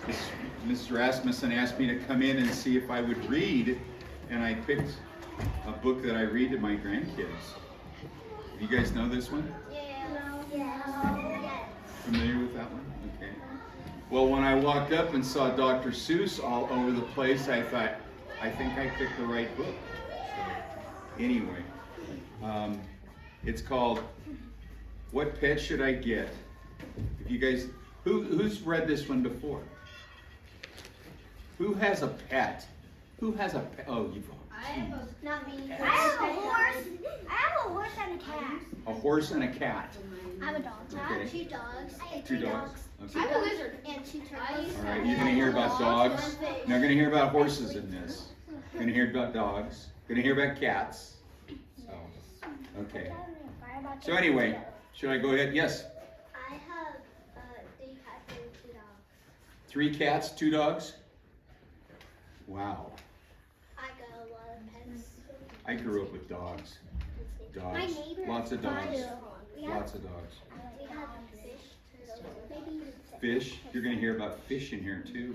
Mrs. Rasmussen asked me to come in and see if I would read, and I picked a book that I read to my grandkids. You guys know this one? Yeah. Familiar with that one? Okay. Well, when I walked up and saw Dr. Seuss all over the place, I thought, I think I picked the right book. So, anyway, it's called What Pet Should I Get? If you guys, who's read this one before? Who has a pet? Who has a pet? Oh, you've Not me. I have a horse. I have a horse and a cat. a horse and a cat. I have a dog. I Okay. have 2 dogs. I have 2 3 dogs. I Okay. have a lizard and 2 turtles. All right, you're going to hear about dogs. You're going to hear about horses in this. You're going to hear about dogs. You're going to hear about cats. So, okay. So anyway, should I go ahead? Yes. I have 3 cats and 2 dogs. 3 cats, 2 dogs? Wow. I got a lot of pets. I grew up with dogs. My Dogs. neighbor Lots of dogs. We have Lots of dogs. fish, turtles, maybe. Fish. You're going to hear about fish in here too.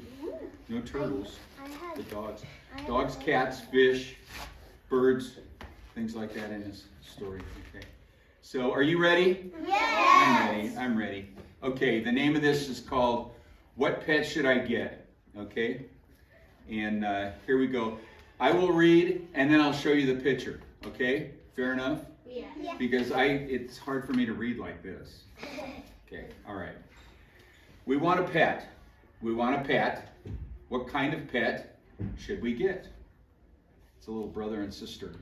No turtles, I had but dogs. Dogs, cats, fish, birds, things like that in this story. Okay. So are you ready? Yes. I'm ready. Okay, the name of this is called What Pet Should I Get? Okay. And here we go. I will read and then I'll show you the picture. Okay? Fair enough? Yeah. Because it's hard for me to read like this. Okay, all right. We want a pet. We want a pet. What kind of pet should we get? It's a little brother and sister.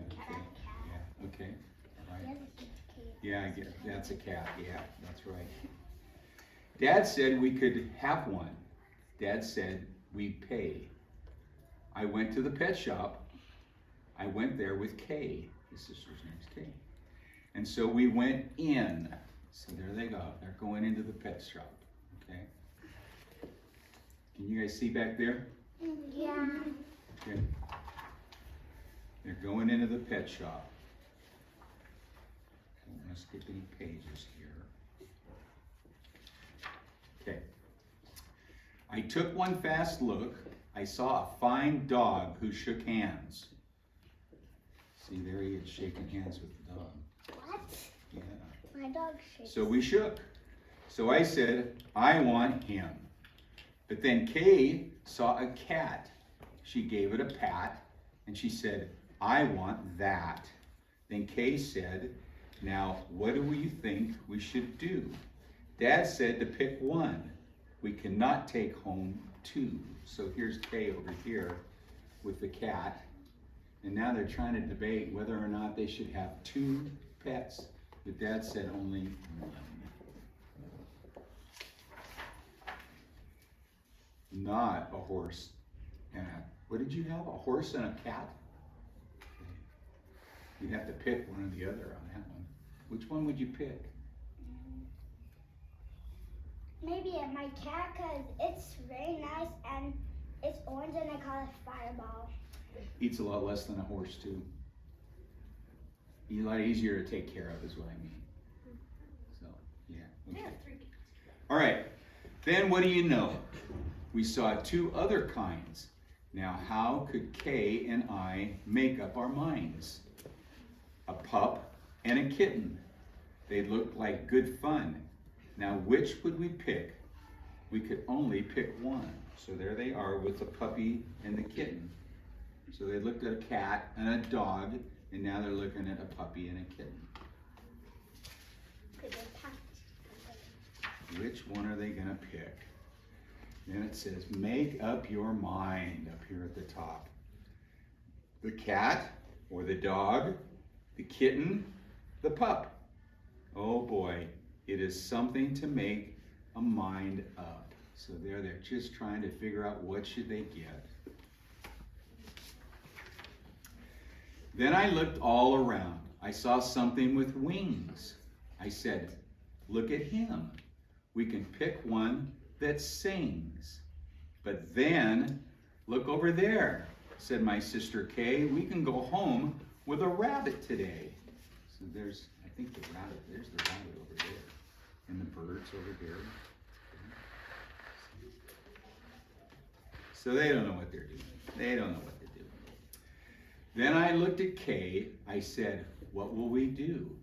Okay. Yeah, okay. All right. Yeah, I get it. That's a cat. Yeah, that's right. Dad said we could have one. Dad said we pay. I went to the pet shop. I went there with Kay. His sister's name is Kay. And so we went in. So there they go. They're going into the pet shop. Okay. Can you guys see back there? Yeah. Okay. They're going into the pet shop. I don't want to skip any pages here. Okay. I took one fast look. I saw a fine dog who shook hands. See, there he is shaking hands with the dog. What? Yeah. My dog shakes. So we shook. So I said, I want him. But then Kay saw a cat. She gave it a pat and she said, I want that. Then Kay said, now what do you think we should do? Dad said to pick one. We cannot take home 2. So here's Kay over here with the cat. And now they're trying to debate whether or not they should have 2 pets. But Dad said only 1. Not a horse and what did you have? A horse and a cat? Okay. You'd have to pick one or the other on that one. Which one would you pick? Maybe my cat, because it's very nice and it's orange and I call it Fireball. Eats a lot less than a horse too. A lot easier to take care of is what I mean. So, yeah. Okay. All right. Then what do you know? We saw 2 other kinds. Now, how could Kay and I make up our minds? A pup and a kitten. They looked like good fun. Now, which would we pick? We could only pick one. So there they are with the puppy and the kitten. So they looked at a cat and a dog, and now they're looking at a puppy and a kitten. Which one are they gonna pick? Then it says, make up your mind up here at the top. The cat or the dog, the kitten, the pup. Oh boy, it is something to make a mind up. So there they're just trying to figure out what should they get. Then I looked all around. I saw something with wings. I said, look at him. We can pick one that sings. But then, look over there, said my sister Kay. We can go home with a rabbit today. So there's, I think the rabbit, there's the rabbit over there. And the birds over there. So they don't know what they're doing. They don't know what to do. Then I looked at Kay. I said, what will we do?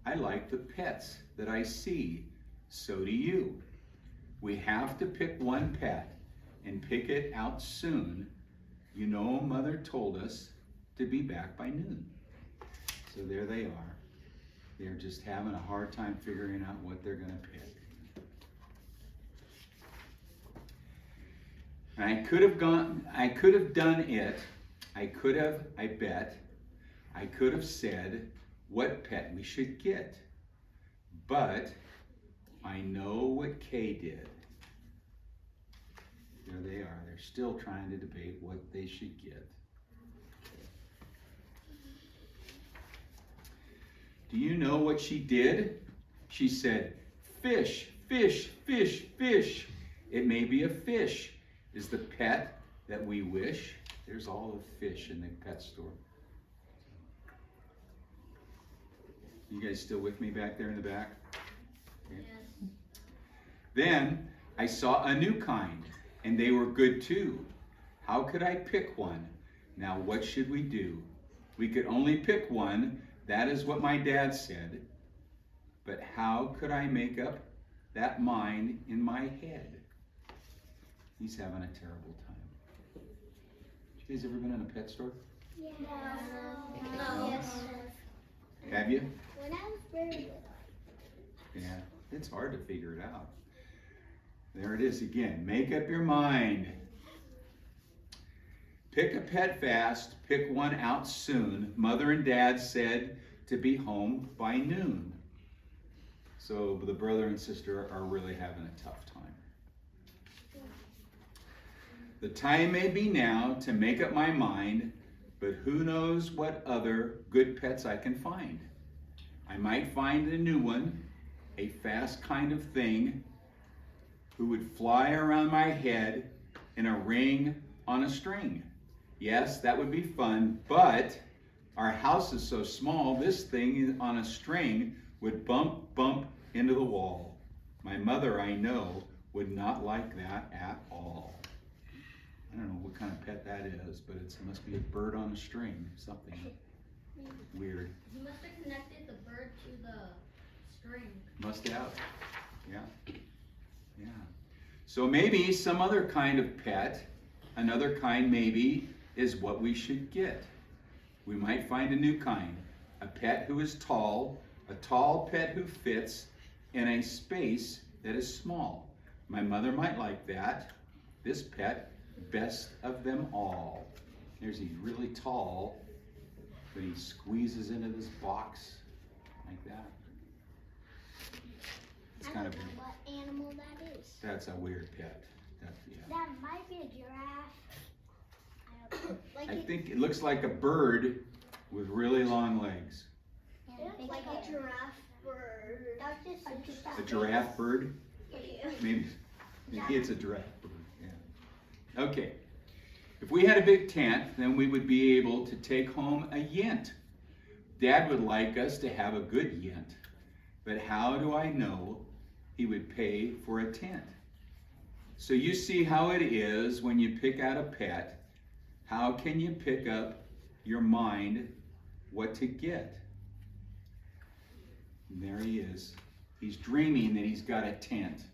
I like the pets that I see. So do you. We have to pick one pet and pick it out soon. You know, Mother told us to be back by noon. So there they are. They're just having a hard time figuring out what they're going to pick. And I could have done it. I bet, I could have said what pet we should get. But I know what Kay did. There they are. They're still trying to debate what they should get. Do you know what she did? She said, fish, fish, fish, fish. It may be a fish. Is the pet that we wish. There's all the fish in the pet store. You guys still with me back there in the back? Okay. Yes. Then I saw a new kind, and they were good too. How could I pick one? Now what should we do? We could only pick one. That is what my dad said. But how could I make up that mind in my head? He's having a terrible time. You guys ever been in a pet store? Yeah. No. Yes. Have you? When I was very little. Yeah, it's hard to figure it out. There it is again. Make up your mind. Pick a pet fast. Pick one out soon. Mother and Dad said to be home by noon. So the brother and sister are really having a tough time. The time may be now to make up my mind, but who knows what other good pets I can find. I might find a new one, a fast kind of thing, who would fly around my head in a ring on a string. Yes, that would be fun, but our house is so small, this thing on a string would bump into the wall. My mother, I know, would not like that at all. I don't know what kind of pet that is, but it must be a bird on a string, something weird. You must have connected the bird to the string. Must have, yeah. Yeah. So maybe some other kind of pet, another kind maybe, is what we should get. We might find a new kind, a pet who is tall, a tall pet who fits in a space that is small. My mother might like that. This pet, best of them all. He's really tall, but he squeezes into this box like that. It's kind of I don't know what animal that is. That's a weird pet. Yeah. That might be a giraffe. I don't know. I think it looks like a bird with really long legs. Like a giraffe bird. A giraffe bird? Maybe it's a giraffe bird. Yeah. Okay. If we had a big tent, then we would be able to take home a yint. Dad would like us to have a good yint, but how do I know he would pay for a tent? So you see how it is when you pick out a pet. How can you pick up your mind what to get? And there he is. He's dreaming that he's got a tent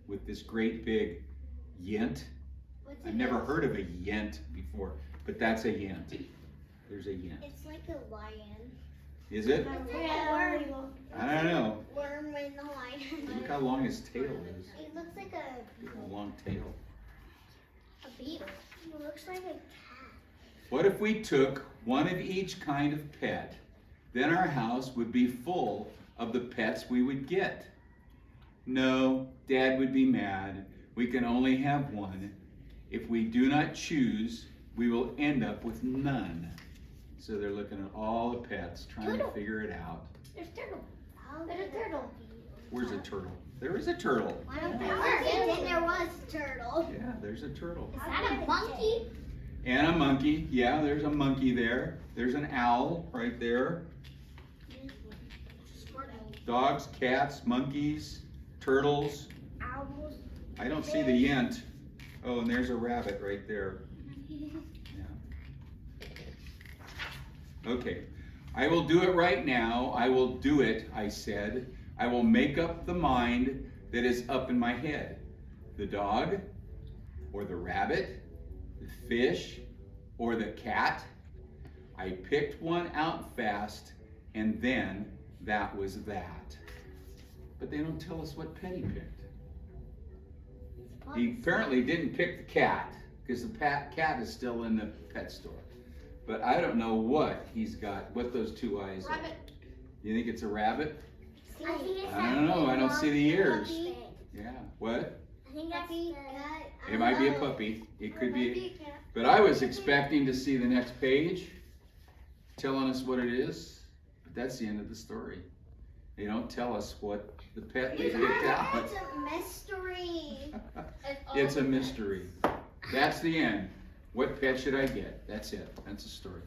with this great big yint. I've never heard of a yint before, but that's a yint. There's a yint. It's like a lion. Is it? It's like a worm. I don't know. Worm in the lion. Look how long his tail is. It looks like A long tail. a beetle. It looks like a cat. What if we took one of each kind of pet? Then our house would be full of the pets we would get. No, Dad would be mad. We can only have one. If we do not choose, we will end up with none. So they're looking at all the pets, trying to figure it out. There's turtle. There's a turtle. Where's a turtle? There is a turtle. I don't think there was a turtle. Yeah, there's a turtle. Is that a monkey? And a monkey. Yeah, there's a monkey there. There's an owl right there. Dogs, cats, monkeys, turtles. Owls. I don't see the yint. Oh, and there's a rabbit right there. Yeah. Okay. I will do it right now. I will do it, I said. I will make up the mind that is up in my head. The dog, or the rabbit, the fish, or the cat. I picked one out fast, and then that was that. But they don't tell us what pet he picked. He apparently didn't pick the cat, because the cat is still in the pet store. But I don't know what he's got, what those two eyes are. Rabbit. You think it's a rabbit? I think it's I don't know, I don't see the ears. puppy. Yeah, what? I think that's the It might be a puppy. It could be. But I was expecting to see the next page telling us what it is. But that's the end of the story. They don't tell us what the pet they picked out. It's a mystery. It's a mystery. That's the end. What pet should I get? That's it. That's the story.